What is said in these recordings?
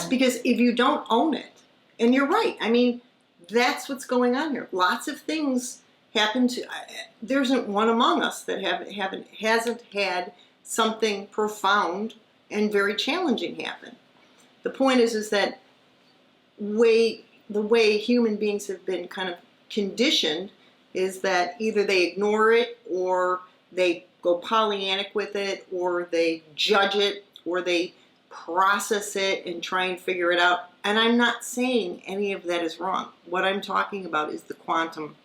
because if you don't own it, and you're right, I mean, that's what's going on here. Lots of things happen to, there isn't one among us that hasn't had something profound and very challenging happen. The point is that the way human beings have been kind of conditioned is that either they ignore it, or they go Pollyannic with it, or they judge it, or they process it and try and figure it out. And I'm not saying any of that is wrong. What I'm talking about is the quantum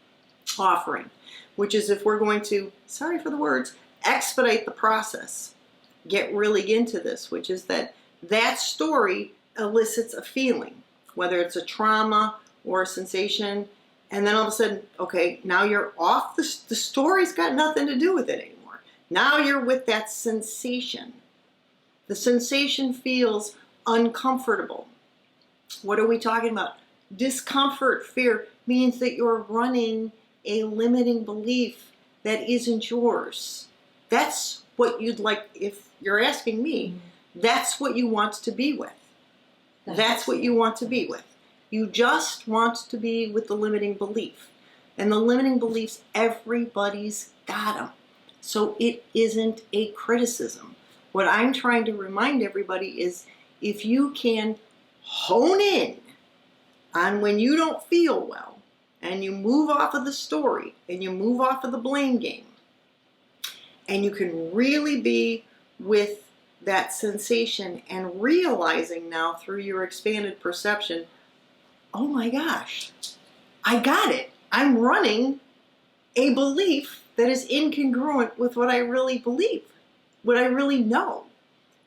offering, which is if we're going to, sorry for the words, expedite the process, get really into this, which is that story elicits a feeling, whether it's a trauma or a sensation, and then all of a sudden, okay, now you're off, the story's got nothing to do with it anymore. Now you're with that sensation. The sensation feels uncomfortable. What are we talking about? Discomfort, fear, means that you're running a limiting belief that isn't yours. That's what you'd like, if you're asking me, that's what you want to be with. That's what you want to be with. You just want to be with the limiting belief. And the limiting beliefs, everybody's got them. So it isn't a criticism. What I'm trying to remind everybody is, if you can hone in on when you don't feel well, and you move off of the story, and you move off of the blame game, and you can really be with that sensation and realizing now through your expanded perception, oh my gosh, I got it. I'm running a belief that is incongruent with what I really believe, what I really know.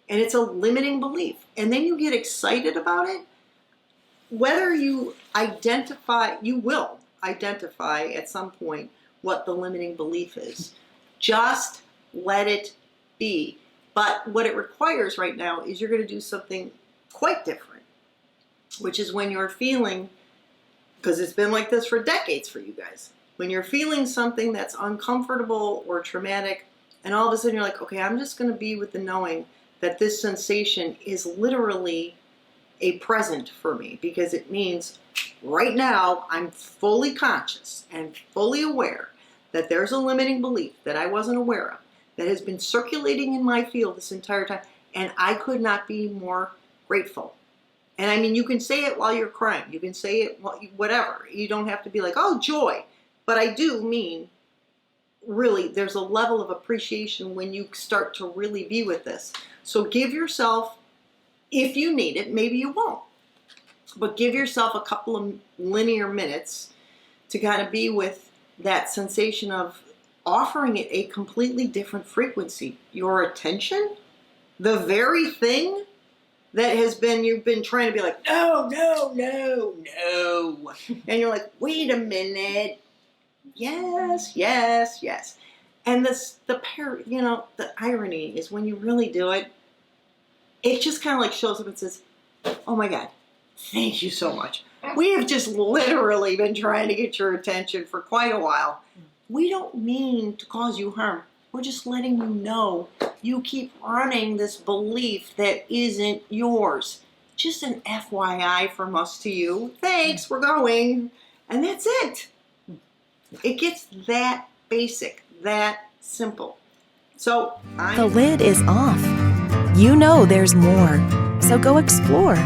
And it's a limiting belief. And then you get excited about it. Whether you will identify at some point what the limiting belief is. Just let it be. But what it requires right now is you're going to do something quite different, which is when you're feeling, because it's been like this for decades for you guys, when you're feeling something that's uncomfortable or traumatic, and all of a sudden you're like, okay, I'm just going to be with the knowing that this sensation is literally a present for me, because it means right now I'm fully conscious and fully aware that there's a limiting belief that I wasn't aware of, that has been circulating in my field this entire time, and I could not be more grateful. And I mean, you can say it while you're crying. You can say it, whatever. You don't have to be like, oh, joy. But I do mean, really, there's a level of appreciation when you start to really be with this. So give yourself, if you need it, maybe you won't, but give yourself a couple of linear minutes to kind of be with that sensation of offering it a completely different frequency. Your attention, the very thing that you've been trying to be like, no, no, no, no. And you're like, wait a minute. Yes, yes, yes. And the irony is when you really do it, it just kind of like shows up and says, oh my God, thank you so much. We have just literally been trying to get your attention for quite a while. We don't mean to cause you harm. We're just letting you know you keep running this belief that isn't yours. Just an FYI from us to you. Thanks, we're going. And that's it. It gets that basic, that simple. So the lid is off. You know there's more. So go explore.